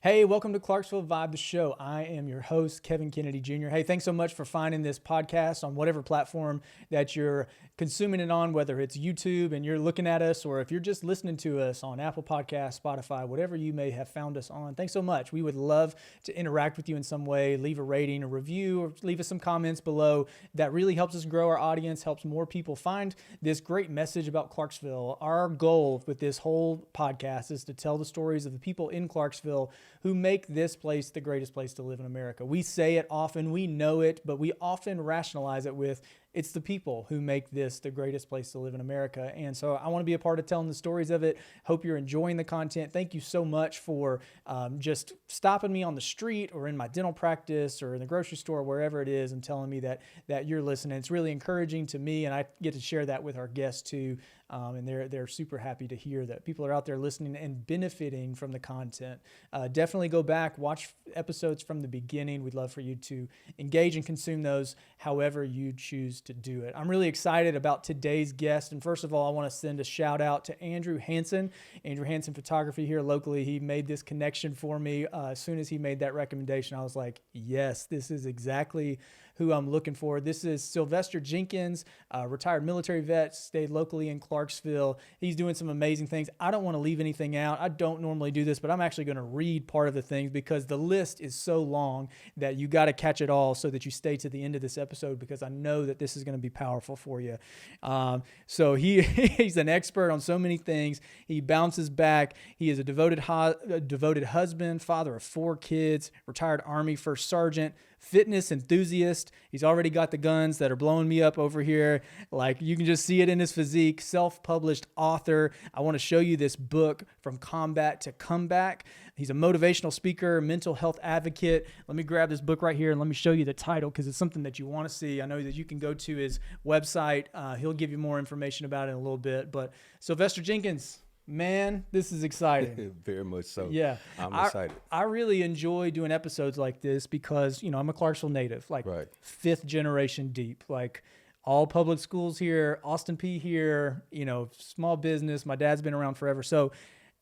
Hey, welcome to Clarksville Vibe the Show. I am your host, Kevin Kennedy Jr. Hey, thanks so much for finding this podcast on whatever platform that you're consuming it on, whether it's YouTube and you're looking at us, or if you're just listening to us on Apple Podcasts, Spotify, whatever you may have found us on. Thanks so much. We would love to interact with you in some way. Leave a rating, a review, or leave us some comments below. That really helps us grow our audience, helps more people find this great message about Clarksville. Our goal with this whole podcast is to tell the stories of the people in Clarksville who make this place the greatest place to live in America. We say it often, we know it, but we often rationalize it with it's the people who make this the greatest place to live in America. And so I want to be a part of telling the stories of it. Hope you're enjoying the content. Thank you so much for just stopping me on the street or in my dental practice or in the grocery store, wherever it is, and telling me that you're listening. It's really encouraging to me, and I get to share that with our guests too. And they're super happy to hear that people are out there listening and benefiting from the content. Definitely go back, watch episodes from the beginning. We'd love for you to engage and consume those however you choose to do it. I'm really excited about today's guest. And first of all, I want to send a shout out to Andrew Hansen Photography here locally. He made this connection for me. As soon as he made that recommendation, I was like, yes, this is exactly who I'm looking for. This is Sylvester Jenkins, retired military vet, stayed locally in Clarksville. He's doing some amazing things. I don't want to leave anything out. I don't normally do this, but I'm actually going to read part of the things because the list is so long that you got to catch it all so that you stay to the end of this episode, because I know that this is going to be powerful for you. So he's an expert on so many things. He bounces back. He is a devoted husband, father of 4 kids, retired Army first sergeant, fitness enthusiast. He's already got the guns that are blowing me up over here. Like, you can just see it in his physique. Self-published author. I want to show you this book, From Combat to Comeback. He's a motivational speaker, mental health advocate. Let me grab this book right here and let me show you the title, because it's something that you want to see. I know that you can go to his website. He'll give you more information about it in a little bit. But Sylvester Jenkins, man, this is exciting. Very much so. Yeah. I'm excited. I really enjoy doing episodes like this because, I'm a Clarksville native, like Right. 5th generation deep, like all public schools here, Austin Peay here, small business. My dad's been around forever. So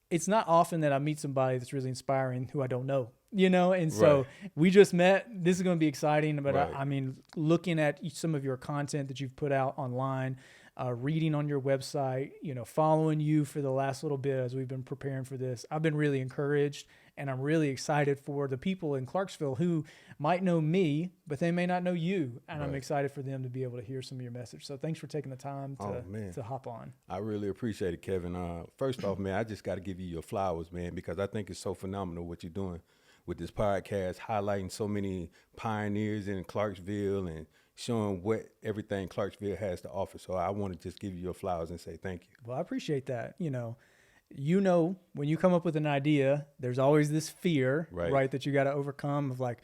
it's not often that I meet somebody that's really inspiring who I don't know, and so Right. we just met. This is going to be exciting, but Right. I mean, looking at some of your content that you've put out online, reading on your website, following you for the last little bit as we've been preparing for this, I've been really encouraged, and I'm really excited for the people in Clarksville who might know me, but they may not know you. And I'm Right. excited for them to be able to hear some of your message. So thanks for taking the time to hop on. I really appreciate it, Kevin. First off, man, I just got to give you your flowers, man, because I think it's so phenomenal what you're doing with this podcast, highlighting so many pioneers in Clarksville and showing what everything Clarksville has to offer. So I want to just give you your flowers and say thank you. Well, I appreciate that. When you come up with an idea, there's always this fear, right, that you got to overcome of like,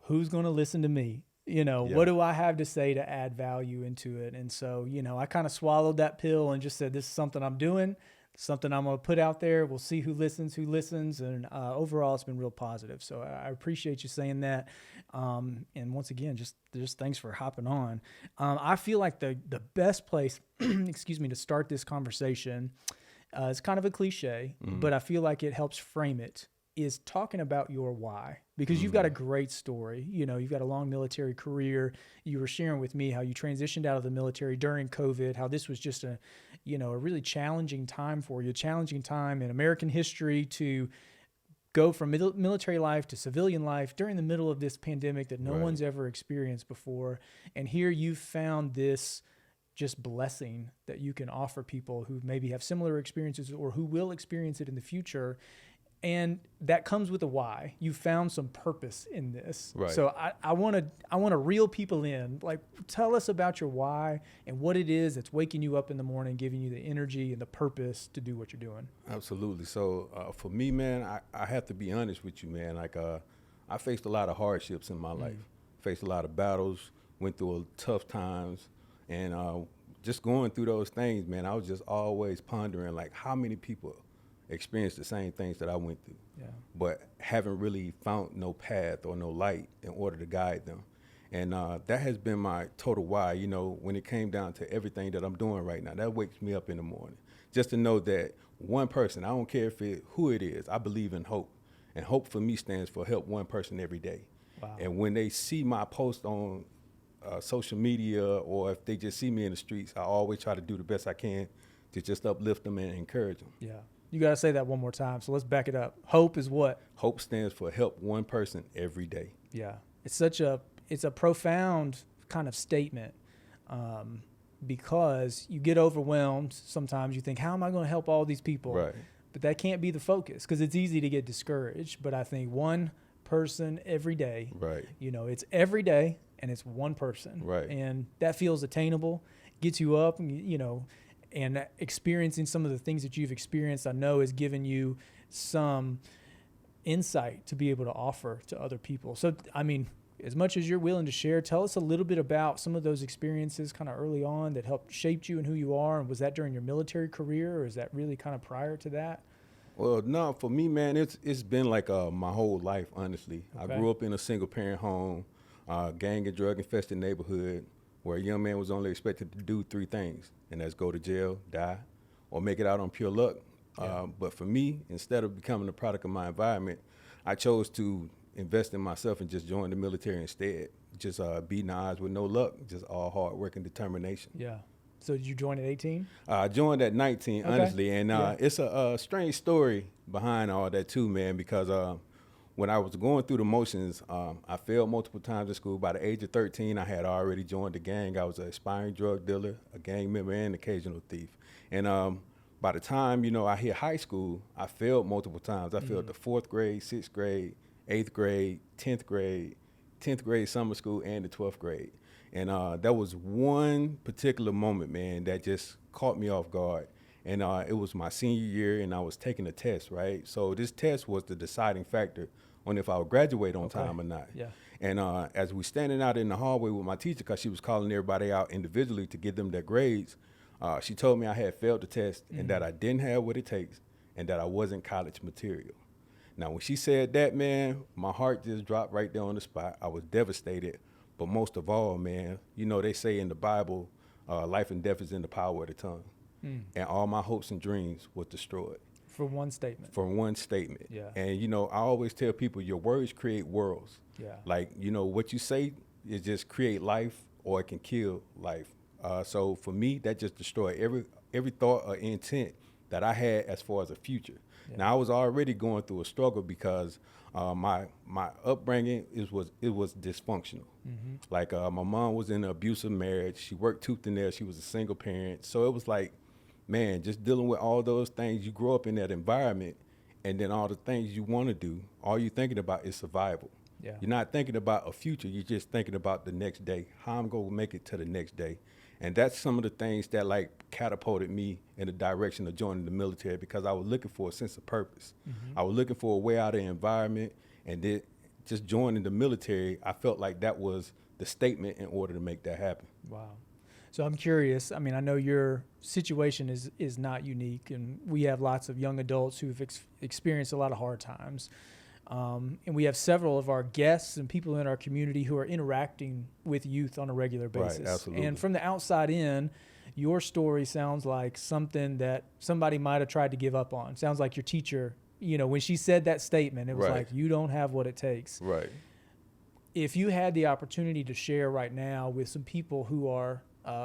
who's going to listen to me? What do I have to say to add value into it? And so, I kind of swallowed that pill and just said, this is something I'm doing, something I'm going to put out there. We'll see who listens. And overall, it's been real positive. So I appreciate you saying that. And once again, just thanks for hopping on. I feel like the best place, to start this conversation, it's kind of a cliche, but I feel like it helps frame it, is talking about your why, because you've got a great story. You've got a long military career. You were sharing with me how you transitioned out of the military during COVID, how this was just a really challenging time for you, a challenging time in American history to go from military life to civilian life during the middle of this pandemic that no one's ever experienced before. And here you found this just blessing that you can offer people who maybe have similar experiences or who will experience it in the future. And that comes with a why. You found some purpose in this. Right. So I want to reel people in. Like, tell us about your why and what it is that's waking you up in the morning, giving you the energy and the purpose to do what you're doing. Absolutely. So for me, man, I have to be honest with you, man. Like I faced a lot of hardships in my life. Faced a lot of battles, went through tough times. And just going through those things, man, I was just always pondering, like, how many people experience the same things that I went through, but haven't really found no path or no light in order to guide them. And that has been my total why, when it came down to everything that I'm doing right now. That wakes me up in the morning, just to know that one person, I don't care who it is, I believe in hope. And HOPE for me stands for help one person every day. Wow. And when they see my post on social media, or if they just see me in the streets, I always try to do the best I can to just uplift them and encourage them. Yeah. You got to say that one more time. So let's back it up. HOPE is what? HOPE stands for help one person every day. Yeah. It's a profound kind of statement, because you get overwhelmed. Sometimes you think, how am I going to help all these people? Right. But that can't be the focus, because it's easy to get discouraged. But I think one person every day, Right. It's every day and it's one person. Right. And that feels attainable, gets you up, and experiencing some of the things that you've experienced, I know, has given you some insight to be able to offer to other people. So, I mean, as much as you're willing to share, tell us a little bit about some of those experiences kind of early on that helped shape you and who you are. And was that during your military career, or is that really kind of prior to that? Well, no, for me, man, it's been like my whole life, honestly. Okay. I grew up in a single-parent home, gang and drug-infested neighborhood, where a young man was only expected to do 3 things, and that's go to jail, die, or make it out on pure luck. Yeah. But for me, instead of becoming a product of my environment, I chose to invest in myself and just join the military instead. Just beating the odds with no luck, just all hard work and determination. Yeah. So did you join at 18? I joined at 19, Okay. honestly, and Yeah. it's a strange story behind all that too, man, because when I was going through the motions, I failed multiple times in school. By the age of 13, I had already joined the gang. I was an aspiring drug dealer, a gang member, and occasional thief. And by the time, I hit high school, I failed multiple times. I failed the 4th grade, 6th grade, 8th grade, 10th grade summer school, and the 12th grade. And that was one particular moment, man, that just caught me off guard. And it was my senior year, and I was taking a test, right? So this test was the deciding factor on if I would graduate on time or not. Yeah. And as we standing out in the hallway with my teacher, because she was calling everybody out individually to give them their grades, she told me I had failed the test and that I didn't have what it takes and that I wasn't college material. Now, when she said that, man, my heart just dropped right there on the spot. I was devastated. But most of all, man, they say in the Bible, life and death is in the power of the tongue. And all my hopes and dreams were destroyed. For one statement. For one statement. Yeah. And, I always tell people your words create worlds. Yeah. Like, what you say is just create life or it can kill life. So for me, that just destroyed every thought or intent that I had as far as a future. Yeah. Now, I was already going through a struggle because my upbringing was dysfunctional. Mm-hmm. Like my mom was in an abusive marriage. She worked tooth and nail. She was a single parent. So it was like, man, just dealing with all those things. You grow up in that environment, and then all the things you want to do, all you're thinking about is survival. Yeah. You're not thinking about a future. You're just thinking about the next day, how I'm going to make it to the next day. And that's some of the things that catapulted me in the direction of joining the military, because I was looking for a sense of purpose. Mm-hmm. I was looking for a way out of the environment, and then just joining the military, I felt like that was the statement in order to make that happen. Wow. So I'm curious. I mean, I know your situation is not unique, and we have lots of young adults who've experienced a lot of hard times. And we have several of our guests and people in our community who are interacting with youth on a regular basis. Right, absolutely. And from the outside in, your story sounds like something that somebody might have tried to give up on. Sounds like your teacher, when she said that statement, it was right. like, you don't have what it takes. Right. If you had the opportunity to share right now with some people who are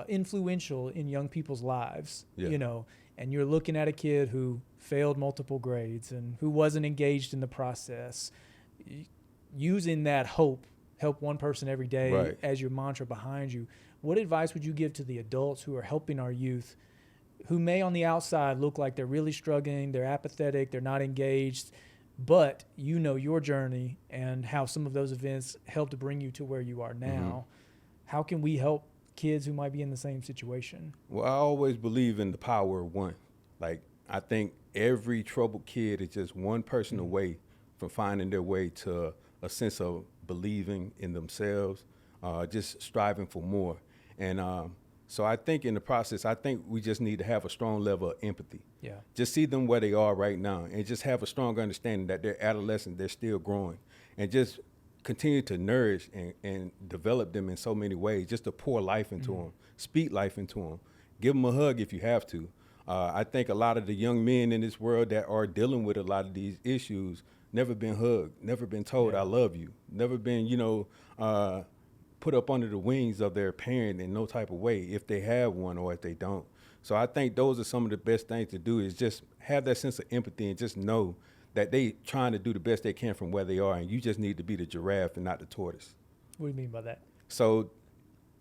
influential in young people's lives, yeah. And you're looking at a kid who failed multiple grades and who wasn't engaged in the process, using that help one person every day right. as your mantra behind you, what advice would you give to the adults who are helping our youth who may on the outside look like they're really struggling, they're apathetic, they're not engaged, but your journey and how some of those events helped to bring you to where you are now? Mm-hmm. How can we help kids who might be in the same situation? Well, I always believe in the power of one. Like, I think every troubled kid is just one person away from finding their way to a sense of believing in themselves, just striving for more. And so I think in the process, I think we just need to have a strong level of empathy. Yeah. Just see them where they are right now and just have a strong understanding that they're adolescents, they're still growing, and just continue to nourish and develop them in so many ways, just to pour life into them, speak life into them, give them a hug if you have to. I think a lot of the young men in this world that are dealing with a lot of these issues never been hugged, never been told I love you, never been, put up under the wings of their parent in no type of way, if they have one or if they don't. So I think those are some of the best things to do, is just have that sense of empathy and just know that they trying to do the best they can from where they are, and you just need to be the giraffe and not the tortoise. What do you mean by that? So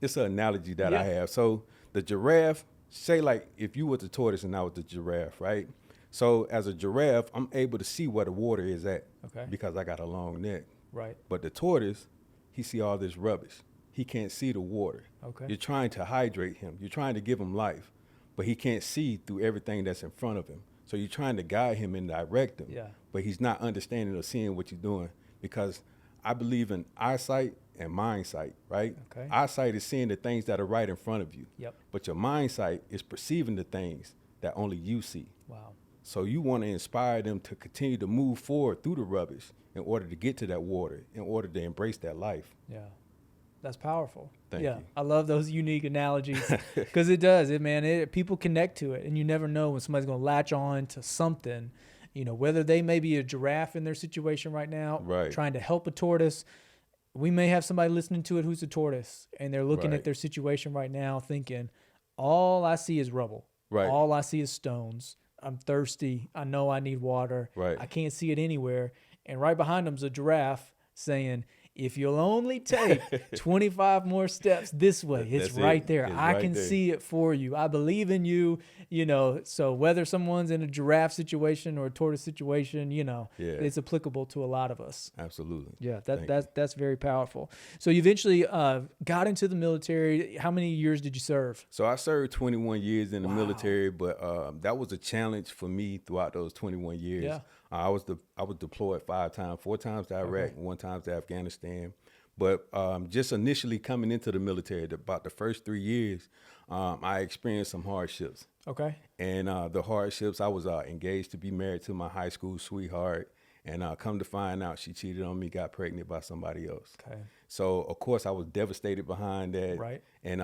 it's an analogy that I have. So the giraffe, say like if you were the tortoise and I was the giraffe, right? So as a giraffe, I'm able to see where the water is at because I got a long neck. Right. But the tortoise, he see all this rubbish. He can't see the water. Okay. You're trying to hydrate him. You're trying to give him life, but he can't see through everything that's in front of him. So you're trying to guide him and direct him, but he's not understanding or seeing what you're doing, because I believe in eyesight and mind sight, right? Okay. Eyesight is seeing the things that are right in front of you, but your mind sight is perceiving the things that only you see. Wow. So you want to inspire them to continue to move forward through the rubbish in order to get to that water, in order to embrace that life. Yeah. That's powerful. Thank you. I love those unique analogies, because it does it, man. People connect to it, and you never know when somebody's going to latch on to something, whether they may be a giraffe in their situation right now, trying to help a tortoise. We may have somebody listening to it who's a tortoise, and they're looking at their situation right now thinking, all I see is rubble. Right. All I see is stones. I'm thirsty. I know I need water. Right. I can't see it anywhere. And right behind them's a giraffe saying, if you'll only take 25 more steps this way, it's right there. I can see it for you. I believe in you, So whether someone's in a giraffe situation or a tortoise situation, it's applicable to a lot of us. Absolutely. Yeah, that's very powerful. So you eventually got into the military. How many years did you serve? So I served 21 years in the military, but that was a challenge for me throughout those 21 years. Yeah. I was deployed 5 times, 4 times to Iraq, and 1 time to Afghanistan. But just initially coming into the military, about the first 3 years, I experienced some hardships. Okay. And the hardships, I was engaged to be married to my high school sweetheart. And come to find out, she cheated on me, got pregnant by somebody else. Okay. So, of course, I was devastated behind that. Right. And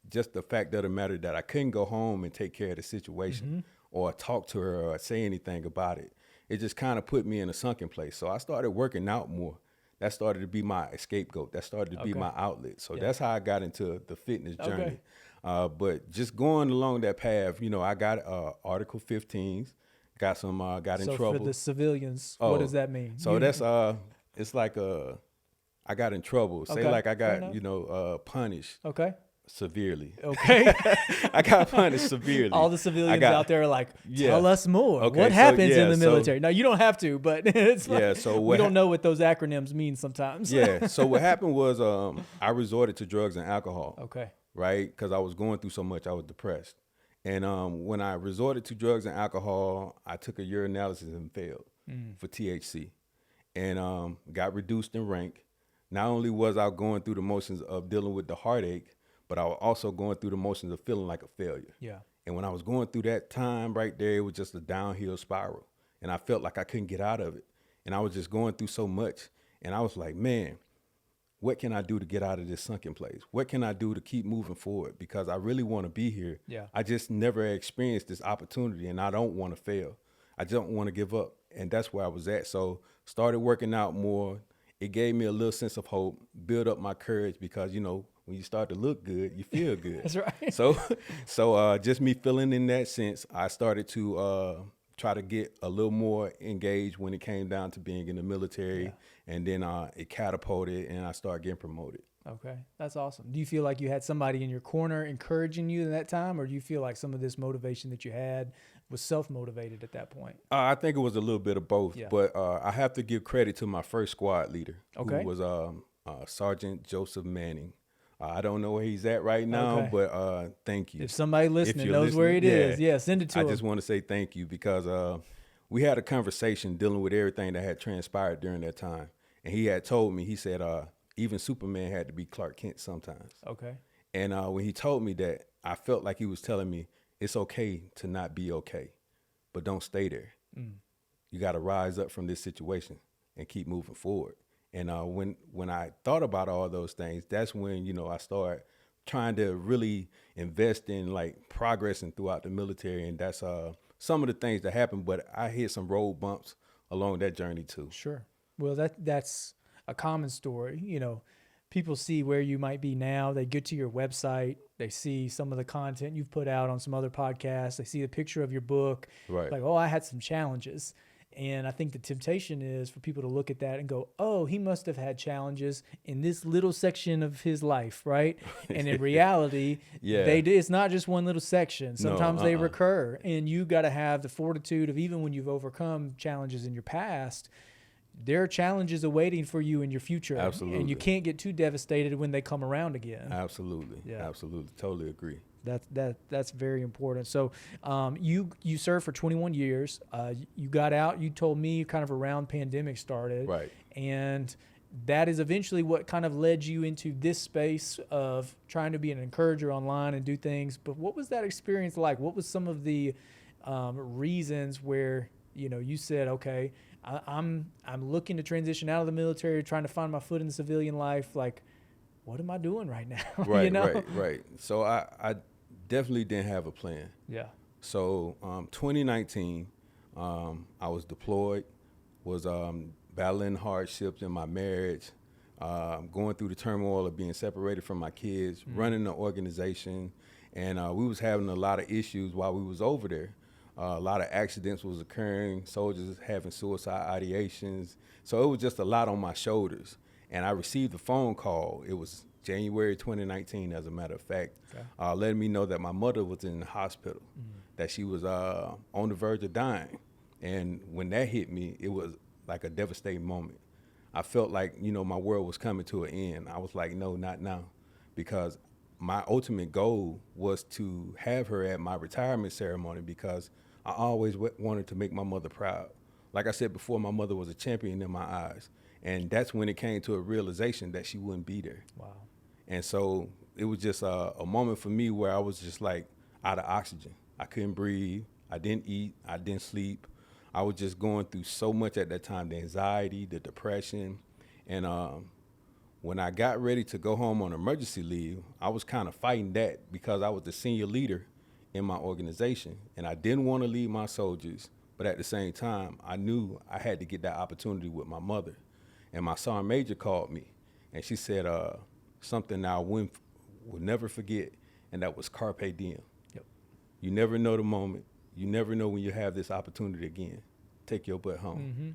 just the fact of the matter that I couldn't go home and take care of the situation or talk to her or say anything about it. It just kind of put me in a sunken place. So I started working out more. That started to be my scapegoat. That started to be my outlet. So that's how I got into the fitness journey. But just going along that path, I got Article 15s, got in trouble. So for the civilians, what does that mean? So that's it's like I got in trouble. Say like I got punished. Okay. Severely. Okay. I got punished severely. All the civilians out there are like, tell us more. Okay, what happens in the military? No, you don't have to, but it's like, so we don't know what those acronyms mean sometimes. So what happened was I resorted to drugs and alcohol. Okay. Right? Because I was going through so much, I was depressed. And when I resorted to drugs and alcohol, I took a urinalysis and failed for THC and got reduced in rank. Not only was I going through the motions of dealing with the heartache, but I was also going through the motions of feeling like a failure. Yeah. And when I was going through that time right there, it was just a downhill spiral. And I felt like I couldn't get out of it. And I was just going through so much. And I was like, man, what can I do to get out of this sunken place? What can I do to keep moving forward? Because I really want to be here. Yeah. I just never experienced this opportunity, and I don't want to fail. I don't want to give up. And that's where I was at. So started working out more. It gave me a little sense of hope, build up my courage, because, when you start to look good, you feel good. That's right. So just me feeling in that sense, I started to try to get a little more engaged when it came down to being in the military. Yeah. And then it catapulted and I started getting promoted. Okay. That's awesome. Do you feel like you had somebody in your corner encouraging you in that time? Or do you feel like some of this motivation that you had was self-motivated at that point? I think it was a little bit of both. Yeah. But I have to give credit to my first squad leader, who was Sergeant Joseph Manning. I don't know where he's at right now, but thank you. If somebody listening knows where it is, send it to him. I just want to say thank you because we had a conversation dealing with everything that had transpired during that time. And he had told me, he said, even Superman had to be Clark Kent sometimes. Okay. And when he told me that, I felt like he was telling me it's okay to not be okay, but don't stay there. You got to rise up from this situation and keep moving forward. And when I thought about all those things, that's when, I started trying to really invest in like progressing throughout the military. And that's some of the things that happened, but I hit some road bumps along that journey too. Sure. Well, that's a common story. You know, people see where you might be now. They get to your website. They see some of the content you've put out on some other podcasts. They see a picture of your book. Right. Like, oh, I had some challenges. And I think the temptation is for people to look at that and go, oh, he must have had challenges in this little section of his life, right? And in reality, it's not just one little section. Sometimes they recur. And you got to have the fortitude of, even when you've overcome challenges in your past, there are challenges awaiting for you in your future. Absolutely. And you can't get too devastated when they come around again. Absolutely. Yeah. Absolutely. Totally agree. That's very important. So you served for 21 years. You got out, you told me kind of around pandemic started. Right. And that is eventually what kind of led you into this space of trying to be an encourager online and do things. But what was that experience like? What was some of the reasons where, you know, you said, okay, I'm looking to transition out of the military, trying to find my foot in the civilian life. Like, what am I doing right now? Right, you know? right. So I definitely didn't have a plan. Yeah. So 2019, I was deployed, was battling hardships in my marriage, going through the turmoil of being separated from my kids, running the organization, and we was having a lot of issues while we was over there. A lot of accidents was occurring, soldiers having suicide ideations. So it was just a lot on my shoulders. And I received a phone call. It was January 2019, as a matter of fact, letting me know that my mother was in the hospital, that she was on the verge of dying. And when that hit me, it was like a devastating moment. I felt like, you know, my world was coming to an end. I was like, no, not now, because my ultimate goal was to have her at my retirement ceremony, because I always wanted to make my mother proud. Like I said before, my mother was a champion in my eyes. And that's when it came to a realization that she wouldn't be there. Wow. And so it was just a moment for me where I was just like out of oxygen. I couldn't breathe. I didn't eat. I didn't sleep. I was just going through so much at that time, the anxiety, the depression. And when I got ready to go home on emergency leave, I was kind of fighting that, because I was the senior leader in my organization, and I didn't want to leave my soldiers, but at the same time, I knew I had to get that opportunity with my mother. And my sergeant major called me, and she said something I would never forget, and that was carpe diem. Yep. You never know the moment. You never know when you have this opportunity again. Take your butt home. Mm-hmm.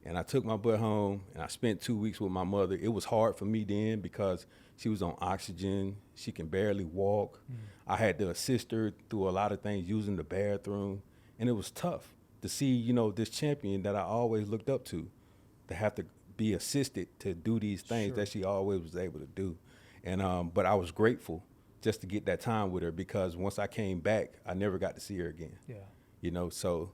And I took my butt home, and I spent 2 weeks with my mother. It was hard for me then because she was on oxygen. She can barely walk. I had to assist her through a lot of things, using the bathroom. And it was tough to see, you know, this champion that I always looked up to have to be assisted to do these things that she always was able to do. And but I was grateful just to get that time with her, because once I came back, I never got to see her again. Yeah. You know, so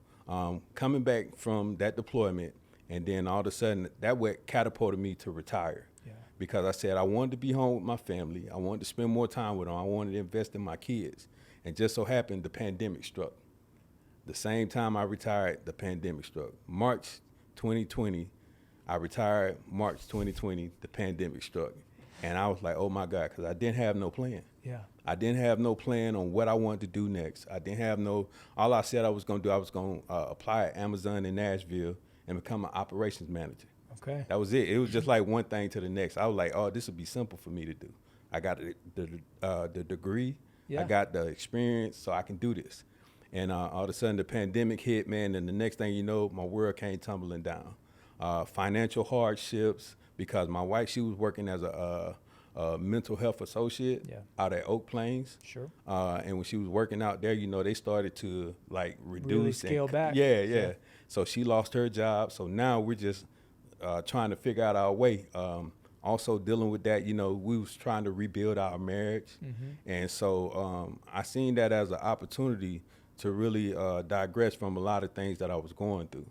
coming back from that deployment, and then all of a sudden, that what catapulted me to retire. Yeah. Because I said I wanted to be home with my family. I wanted to spend more time with them. I wanted to invest in my kids. And just so happened, the pandemic struck. The same time I retired, the pandemic struck. March 2020, I retired. March 2020, the pandemic struck. And I was like, oh my God, because I didn't have no plan. Yeah. I didn't have no plan on what I wanted to do next. I didn't have all I said I was going to do, I was going to apply at Amazon in Nashville and become an operations manager. Okay. That was it. It was just like one thing to the next. I was like, oh, this would be simple for me to do. I got the degree. Yeah. I got the experience, so I can do this. And all of a sudden, the pandemic hit, man, and the next thing you know, my world came tumbling down. Financial hardships, because my wife, she was working as a mental health associate out at Oak Plains. Sure. And when she was working out there, you know, they started to like reduce. Really scale back. Yeah. So she lost her job. So now we're just trying to figure out our way. Also dealing with that, you know, we was trying to rebuild our marriage. Mm-hmm. And so I seen that as an opportunity to really digress from a lot of things that I was going through.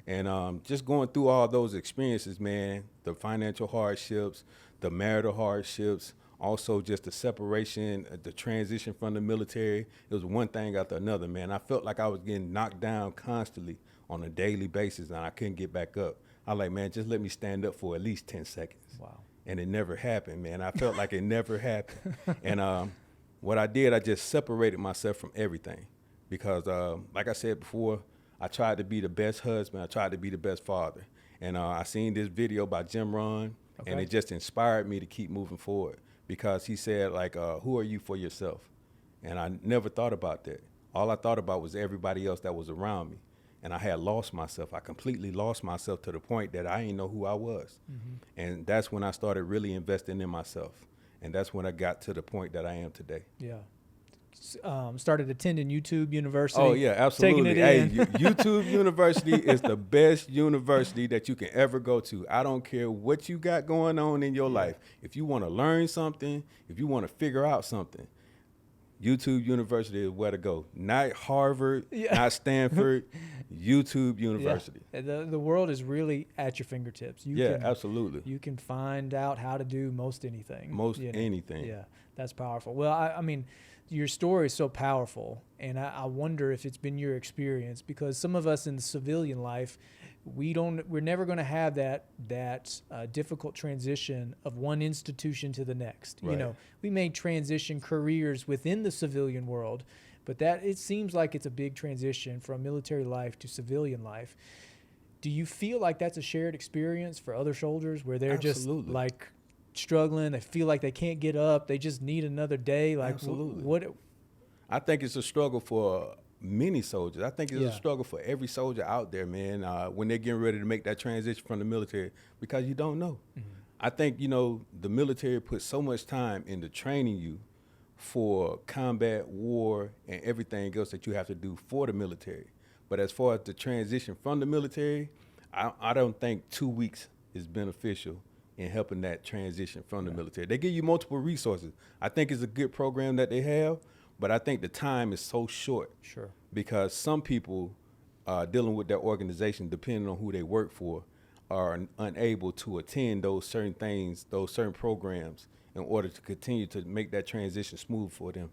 And just going through all those experiences, man, the financial hardships, the marital hardships, also just the separation, the transition from the military. It was one thing after another, man. I felt like I was getting knocked down constantly on a daily basis, and I couldn't get back up. I was like, man, just let me stand up for at least 10 seconds. Wow. And it never happened, man. I felt like it never happened. And what I did, I just separated myself from everything. Because like I said before, I tried to be the best husband. I tried to be the best father. And I seen this video by Jim Rohn, and it just inspired me to keep moving forward, because he said, like, who are you for yourself? And I never thought about that. All I thought about was everybody else that was around me. And I had lost myself. I completely lost myself to the point that I didn't know who I was. And that's when I started really investing in myself. And that's when I got to the point that I am today. Yeah. Started attending YouTube University. Oh, yeah, absolutely. Taking it in. YouTube University is the best university that you can ever go to. I don't care what you got going on in your life. If you want to learn something, if you want to figure out something, YouTube University is where to go. Not Harvard, not Stanford, YouTube University. Yeah. The world is really at your fingertips. Absolutely. You can find out how to do most anything. Anything. Yeah, that's powerful. Well, I mean, your story is so powerful, and I wonder if it's been your experience, because some of us in the civilian life, we're never going to have that difficult transition of one institution to the next. Right. You know, we may transition careers within the civilian world, but it seems like it's a big transition from military life to civilian life. Do you feel like that's a shared experience for other soldiers, where they're Absolutely. just like struggling, they feel like they can't get up, they just need another day? Like, Absolutely. What? I think it's a struggle for many soldiers. I think it's a struggle for every soldier out there, man, when they're getting ready to make that transition from the military, because you don't know. I think, the military puts so much time into training you for combat, war, and everything else that you have to do for the military. But as far as the transition from the military, I don't think 2 weeks is beneficial in helping that transition from the military. They give you multiple resources. I think it's a good program that they have, but I think the time is so short. Sure. Because some people dealing with their organization, depending on who they work for, are unable to attend those certain things, those certain programs, in order to continue to make that transition smooth for them.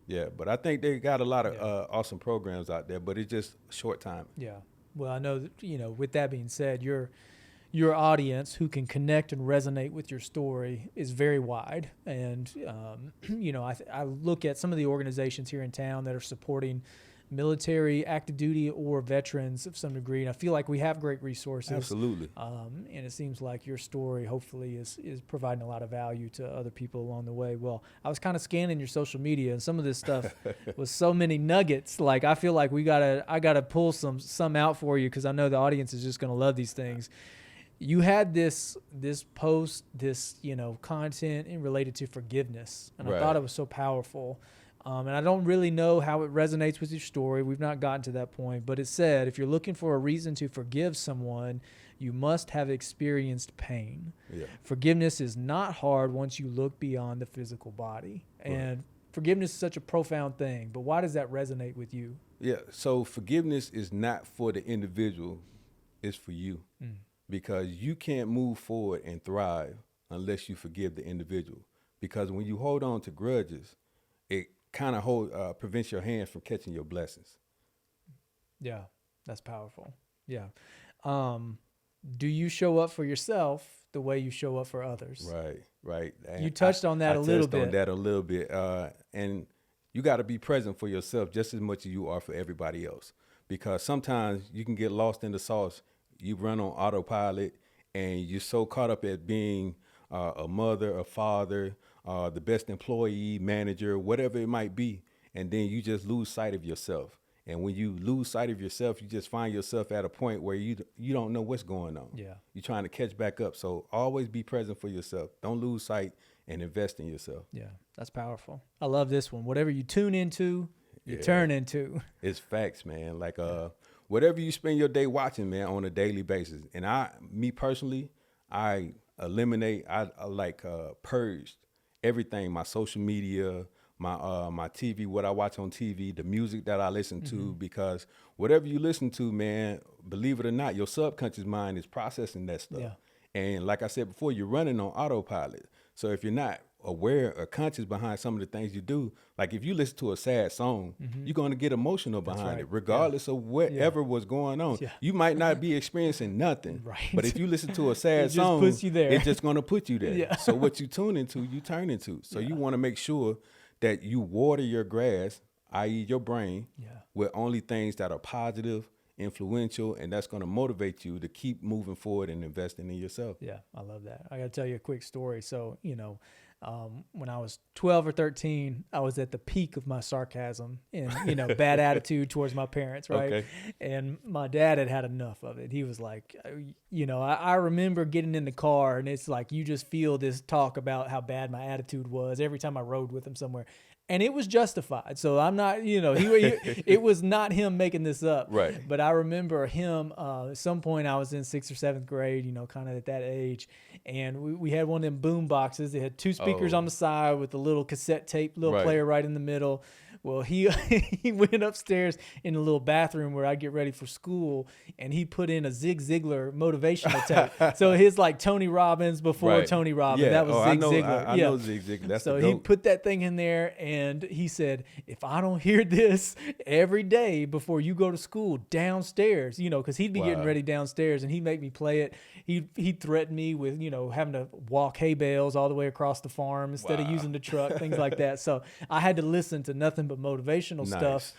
Yeah, but I think they got a lot of awesome programs out there, but it's just a short time. Yeah. Well, I know that, with that being said, your audience who can connect and resonate with your story is very wide. And, I look at some of the organizations here in town that are supporting military, active duty, or veterans of some degree. And I feel like we have great resources. Absolutely. And it seems like your story hopefully is providing a lot of value to other people along the way. Well, I was kind of scanning your social media, and some of this stuff was so many nuggets. Like, I feel like I gotta pull some out for you, because I know the audience is just going to love these things. You had this post, this content related to forgiveness, and I thought it was so powerful. And I don't really know how it resonates with your story. We've not gotten to that point, but it said, if you're looking for a reason to forgive someone, you must have experienced pain. Yeah. Forgiveness is not hard once you look beyond the physical body. Right. And forgiveness is such a profound thing, but why does that resonate with you? Yeah, so forgiveness is not for the individual, it's for you. Because you can't move forward and thrive unless you forgive the individual. Because when you hold on to grudges, it kind of prevents your hands from catching your blessings. Yeah, that's powerful. Yeah. Do you show up for yourself the way you show up for others? Right. And you touched on that a little bit. I touched on that a little bit. And you got to be present for yourself just as much as you are for everybody else. Because sometimes you can get lost in the sauce. You run on autopilot, and you're so caught up at being a mother, a father, the best employee, manager, whatever it might be, and then you just lose sight of yourself. And when you lose sight of yourself, you just find yourself at a point where you don't know what's going on. Yeah, you're trying to catch back up. So always be present for yourself. Don't lose sight, and invest in yourself. Yeah, that's powerful. I love this one. Whatever you tune into, you turn into. It's facts, man. Like whatever you spend your day watching, man, on a daily basis. And me personally, I eliminate, I purged everything, my social media, my TV, what I watch on TV, the music that I listen to, because whatever you listen to, man, believe it or not, your subconscious mind is processing that stuff. Yeah. And like I said before, you're running on autopilot. So if you're not aware or conscious behind some of the things you do, like if you listen to a sad song, you're going to get emotional behind it, regardless of whatever was going on. Yeah. You might not be experiencing nothing, but if you listen to a sad song, puts you there. It's just going to put you there. Yeah. So what you tune into, you turn into. So you want to make sure that you water your grass, i.e. your brain, with only things that are positive influential, and that's going to motivate you to keep moving forward and investing in yourself. Yeah, I love that. I got to tell you a quick story. So, when I was 12 or 13, I was at the peak of my sarcasm and, bad attitude towards my parents, right? Okay. And my dad had enough of it. He was like, I remember getting in the car, and it's like you just feel this talk about how bad my attitude was every time I rode with him somewhere. And it was justified. So I'm not, it was not him making this up. Right. But I remember him, at some point I was in 6th or 7th grade, kind of at that age. And we had one of them boom boxes. They had 2 speakers on the side with a little cassette tape, little player right in the middle. Well, he went upstairs in the little bathroom where I get ready for school, and he put in a Zig Ziglar motivational tape. So his like Tony Robbins before Tony Robbins. That was Zig Ziglar. I know Zig Ziglar. That's so the he GOAT. put that thing in there, and he said, if I don't hear this every day before you go to school downstairs, because he'd be getting ready downstairs, and he'd make me play it. He'd threaten me with, having to walk hay bales all the way across the farm instead of using the truck, things like that. So I had to listen to nothing but motivational stuff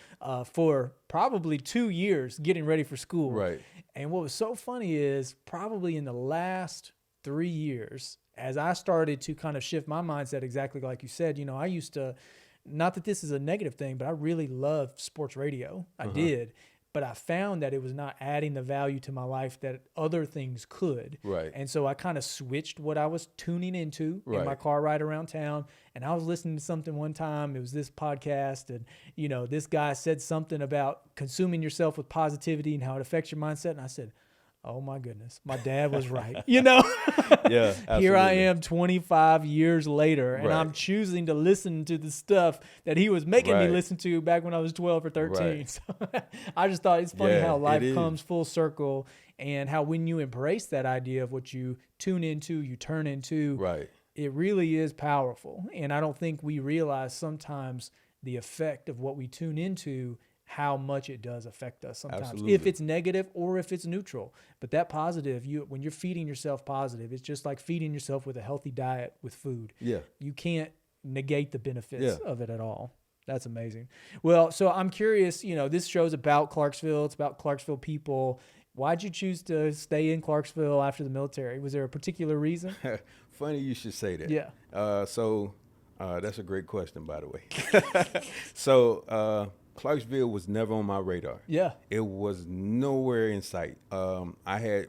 for probably 2 years getting ready for school. Right. And what was so funny is probably in the last 3 years, as I started to kind of shift my mindset exactly like you said, I used to, not that this is a negative thing, but I really loved sports radio. I did. But I found that it was not adding the value to my life that other things could. Right. And so I kind of switched what I was tuning into in my car ride around town. And I was listening to something one time. It was this podcast. And, this guy said something about consuming yourself with positivity and how it affects your mindset. And I said, oh my goodness, my dad was right. Yeah, absolutely. Here I am 25 years later, and I'm choosing to listen to the stuff that he was making me listen to back when I was 12 or 13. Right. So I just thought it's funny how life it comes full circle, and how when you embrace that idea of what you tune into, you turn into, it really is powerful. And I don't think we realize sometimes the effect of what we tune into, how much it does affect us sometimes. Absolutely. If it's negative or if it's neutral. But that positive, when you're feeding yourself positive, it's just like feeding yourself with a healthy diet with food. Yeah. You can't negate the benefits of it at all. That's amazing. Well, so I'm curious, this show's about Clarksville. It's about Clarksville people. Why'd you choose to stay in Clarksville after the military? Was there a particular reason? Funny you should say that. Yeah. So that's a great question, by the way. So Clarksville was never on my radar. Yeah. It was nowhere in sight. I had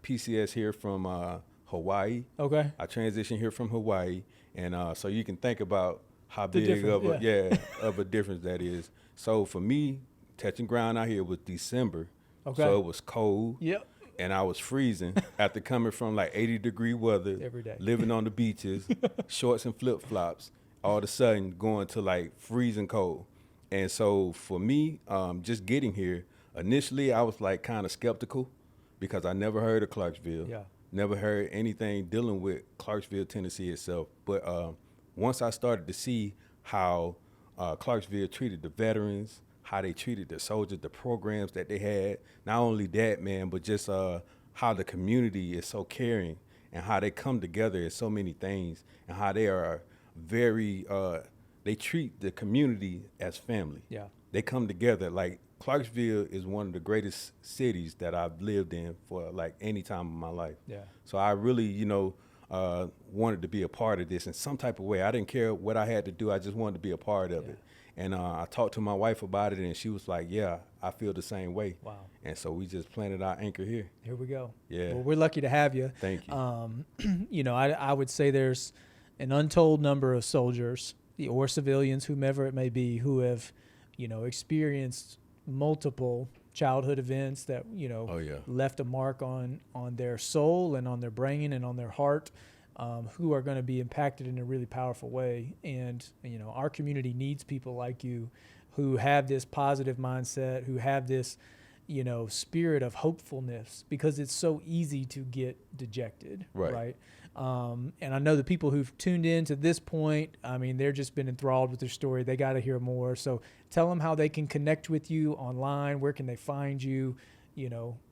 PCS here from Hawaii. Okay. I transitioned here from Hawaii. And so you can think about how big of a difference that is. So for me, touching ground out here was December. Okay. So it was cold. Yep. And I was freezing after coming from like 80-degree weather, every day, living on the beaches, shorts and flip-flops, all of a sudden going to like freezing cold. And so for me, just getting here, initially I was like kind of skeptical because I never heard of Clarksville, never heard anything dealing with Clarksville, Tennessee itself. But once I started to see how Clarksville treated the veterans, how they treated the soldiers, the programs that they had, not only that, man, but just how the community is so caring and how they come together in so many things and how they are very they treat the community as family. Yeah. They come together. Like Clarksville is one of the greatest cities that I've lived in for like any time of my life. Yeah. So I really, wanted to be a part of this in some type of way. I didn't care what I had to do. I just wanted to be a part of it. And I talked to my wife about it, and she was like, yeah, I feel the same way. Wow. And so we just planted our anchor here. Here we go. Yeah. Well, we're lucky to have you. Thank you. I would say there's an untold number of soldiers or civilians, whomever it may be, who have, experienced multiple childhood events that, left a mark on their soul and on their brain and on their heart, who are going to be impacted in a really powerful way. And, our community needs people like you who have this positive mindset, who have this, spirit of hopefulness, because it's so easy to get dejected, right? And I know the people who've tuned in to this point, they're just been enthralled with their story. They got to hear more. So tell them how they can connect with you online. Where can they find you?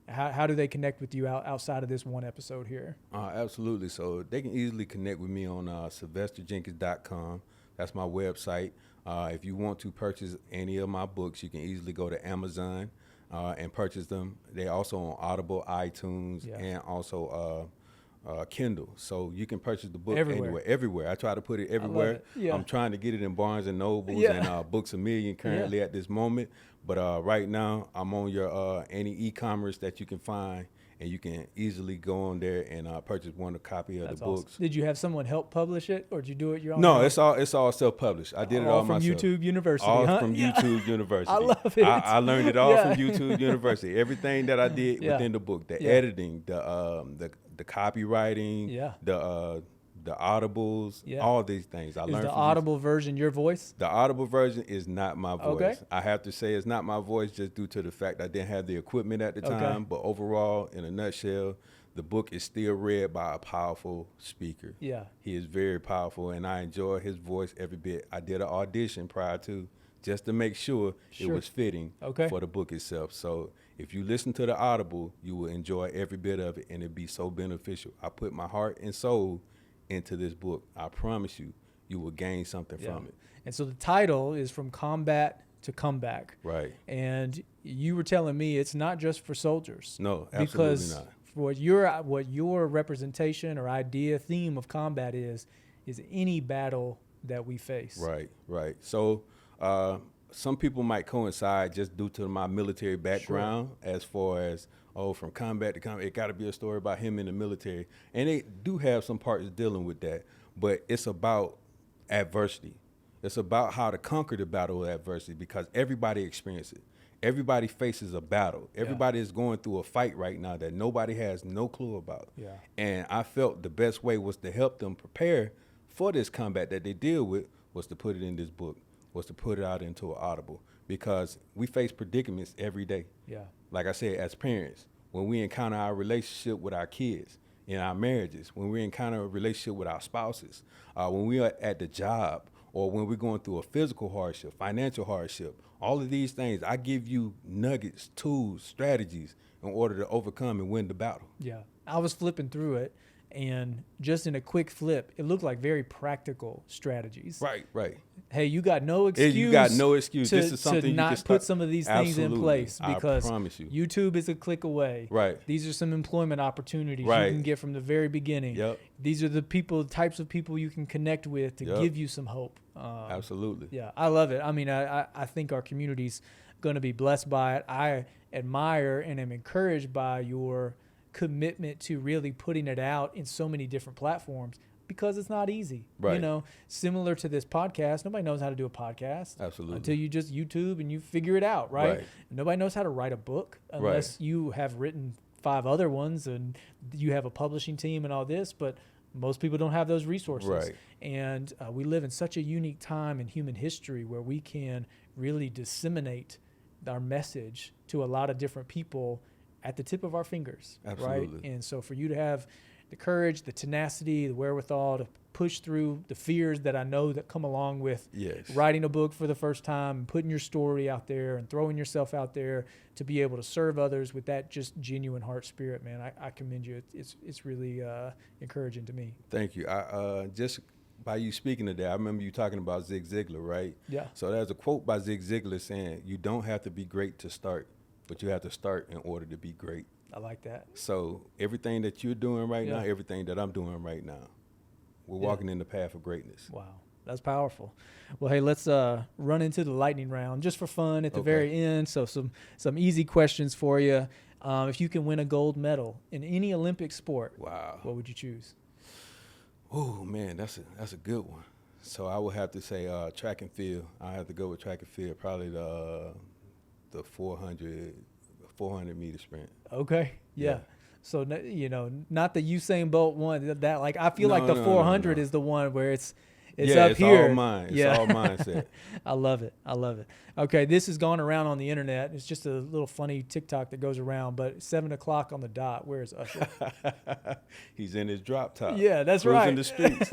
How do they connect with you outside of this one episode here? Absolutely. So they can easily connect with me on SylvesterJenkins.com. That's my website. If you want to purchase any of my books, you can easily go to Amazon. and purchase them. They're also on Audible, iTunes, and also Kindle. So you can purchase the book everywhere. I try to put it everywhere. I'm trying to get it in Barnes and Nobles and Books A Million currently at this moment. But right now, I'm on your any e-commerce that you can find, and you can easily go on there and purchase a copy of the books. Did you have someone help publish it, or did you do it your own? No, it's all self-published. I did it all myself. From YouTube University, all from YouTube University. I love it. I learned it all from YouTube University. Everything that I did within the book, the editing, the copywriting, the audibles, all these things. I learned. Is the Audible version your voice? The Audible version is not my voice. Okay. I have to say it's not my voice just due to the fact I didn't have the equipment at the time. But overall, in a nutshell, the book is still read by a powerful speaker. Yeah. He is very powerful, and I enjoy his voice every bit. I did an audition prior to just to make sure it was fitting for the book itself. So if you listen to the Audible, you will enjoy every bit of it, and it'll be so beneficial. I put my heart and soul into this book. I promise you, you will gain something from it. And so the title is From Combat to Comeback. Right. And you were telling me it's not just for soldiers. No, absolutely not. What your representation or idea, theme of combat is any battle that we face. Right. So some people might coincide just due to my military background as far as, from combat to combat, it got to be a story about him in the military. And they do have some parts dealing with that, but it's about adversity. It's about how to conquer the battle of adversity, because everybody experiences it. Everybody faces a battle. Everybody is going through a fight right now that nobody has no clue about. Yeah. And I felt the best way was to help them prepare for this combat that they deal with was to put it in this book, was to put it out into an Audible, because we face predicaments every day. Yeah. Like I said, as parents, when we encounter our relationship with our kids, in our marriages, when we encounter a relationship with our spouses, when we are at the job, or when we're going through a physical hardship, financial hardship, all of these things, I give you nuggets, tools, strategies in order to overcome and win the battle. Yeah. I was flipping through it, and just in a quick flip, it looked like very practical strategies. Right. Hey, you got no excuse. You got no excuse. This is something to you not can start. Put some of these things in place, because I promise you. YouTube is a click away. Right. These are some employment opportunities you can get from the very beginning. Yep. These are the types of people you can connect with to give you some hope. Absolutely. Yeah, I love it. I mean, I think our community's going to be blessed by it. I admire and am encouraged by your commitment to really putting it out in so many different platforms, because it's not easy. Right. You know, similar to this podcast, nobody knows how to do a podcast. Absolutely. Until you just YouTube and you figure it out, right? Nobody knows how to write a book unless you have written 5 other ones and you have a publishing team and all this, but most people don't have those resources. Right. And we live in such a unique time in human history where we can really disseminate our message to a lot of different people at the tip of our fingers. Absolutely. Right? And so for you to have the courage, the tenacity, the wherewithal to push through the fears that I know that come along with writing a book for the first time and putting your story out there and throwing yourself out there to be able to serve others with that just genuine heart spirit, man, I commend you. It's really encouraging to me. Thank you. I just by you speaking of that, I remember you talking about Zig Ziglar, right? Yeah. So there's a quote by Zig Ziglar saying, "You don't have to be great to start, but you have to start in order to be great." I like that. So everything that you're doing right now, everything that I'm doing right now, we're walking in the path of greatness. Wow. That's powerful. Well, hey, let's run into the lightning round just for fun at the very end. So some easy questions for you. If you can win a gold medal in any Olympic sport, what would you choose? Oh, man, that's a good one. So I would have to say track and field. I have to go with track and field, probably the 400 meter sprint. Okay. Yeah. So, you know, not the Usain Bolt one. That like I feel like the 400 is the one where it's up here. All mine. It's all mindset. I love it. Okay, this has gone around on the internet. It's just a little funny TikTok that goes around. But 7:00 on the dot. Where is Usher? He's in his drop top. Yeah, that's cruising right. the streets.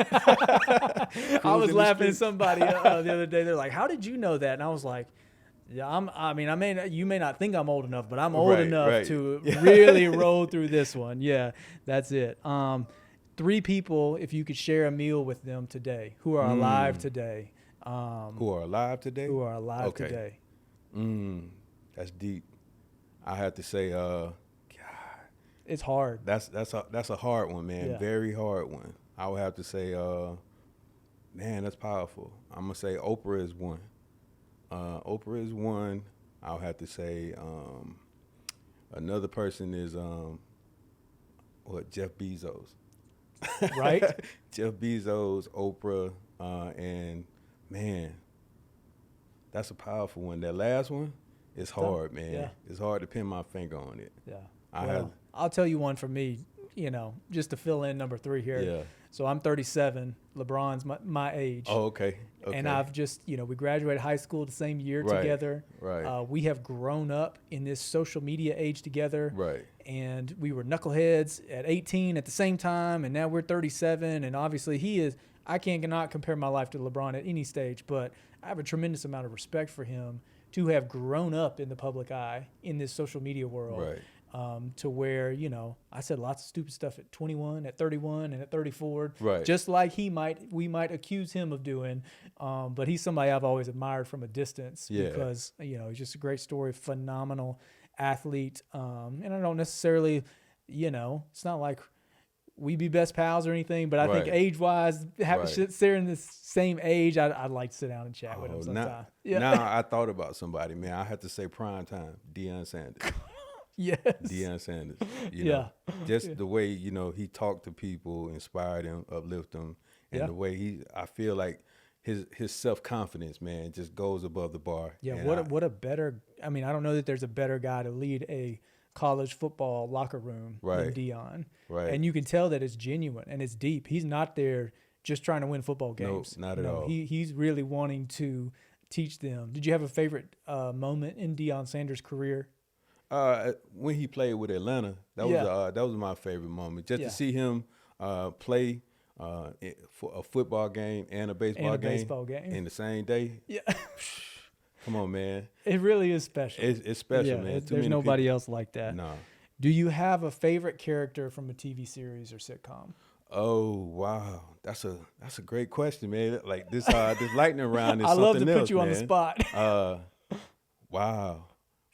I was laughing at somebody the other day. They're like, "How did you know that?" And I was like, "Yeah, you may not think I'm old enough, but I'm old enough to really roll through this one." Yeah, that's it. 3 people, if you could share a meal with them today, who are alive today. Who are alive today? Who are alive today. That's deep. I have to say, God, It's hard. that's a hard one, man. Yeah. Very hard one. I would have to say, man, that's powerful. I'm gonna say Oprah is one. Oprah is one. I'll have to say another person is Jeff Bezos. Right? Jeff Bezos, Oprah, and man, that's a powerful one. That last one is hard, man. Yeah. It's hard to pin my finger on it. Yeah. I'll tell you one for me, just to fill in number 3 here. Yeah. So I'm 37. LeBron's my age. Oh, okay. And I've just, we graduated high school the same year Right. together. Right. We have grown up in this social media age together. Right. And we were knuckleheads at 18 at the same time. And now we're 37. And obviously I cannot compare my life to LeBron at any stage, but I have a tremendous amount of respect for him to have grown up in the public eye in this social media world. Right. To where, I said lots of stupid stuff at 21, at 31, and at 34. Right. Just like we might accuse him of doing. But he's somebody I've always admired from a distance. Yeah. Because, he's just a great story, phenomenal athlete. And I don't necessarily, it's not like we be best pals or anything, but I think Right. age-wise, Right. they're in the same age, I'd like to sit down and chat with him sometime. Now I thought about somebody, man. I have to say prime time, Deion Sanders. Yes. Deion Sanders. Just the way, he talked to people, inspired them, uplift them, and the way I feel like his self-confidence, man, just goes above the bar. Yeah, And what a better, I don't know that there's a better guy to lead a college football locker room than Right. Deion. Right. And you can tell that it's genuine and it's deep. He's not there just trying to win football games. not at all. He's really wanting to teach them. Did you have a favorite moment in Deion Sanders' career? When he played with Atlanta, that was my favorite moment. Just Yeah. to see him play for a football game and a baseball game in the same day. Yeah. Come on, man. It really is special. It's special, man. Too There's many nobody people- else like that. No. Do you have a favorite character from a TV series or sitcom? Oh wow, that's a great question, man. Like this lightning round is I love something to else, put you on the man. spot. Wow,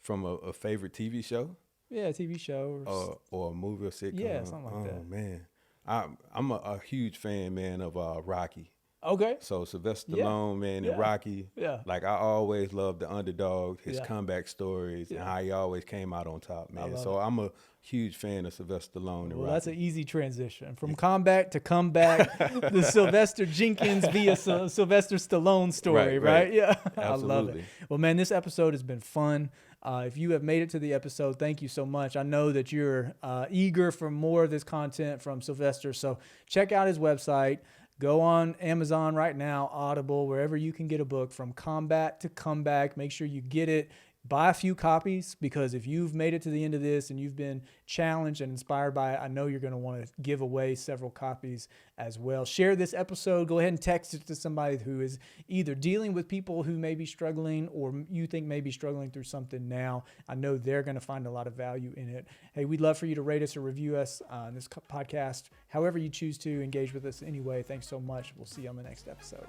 from a favorite TV show Yeah, TV show. or a movie or sitcom. Yeah, something like that. Oh man, I'm a huge fan, man, of Rocky. Okay. So Sylvester Yeah. Stallone, man, Yeah. and Rocky. Yeah. Like I always loved the underdog, his Yeah. comeback stories, and Yeah. how he always came out on top, man. love So I'm a huge fan of Sylvester Stallone and Well, Rocky. that's an easy transition from combat to comeback. The Sylvester Jenkins via Sylvester Stallone story, right? Right, right. Yeah, I love Absolutely. it. Well, man, this episode has been fun. If you have made it to the episode, thank you so much. I know that you're eager for more of this content from Sylvester, so check out his website. Go on Amazon right now, Audible, wherever you can get a book, From Combat to Comeback. Make sure you get it. Buy a few copies, because if you've made it to the end of this and you've been challenged and inspired by it, I know you're going to want to give away several copies as well. Share this episode. Go ahead and text it to somebody who is either dealing with people who may be struggling or you think may be struggling through something now. I know they're going to find a lot of value in it. Hey, we'd love for you to rate us or review us on this podcast. However you choose to engage with us anyway. Thanks so much. We'll see you on the next episode.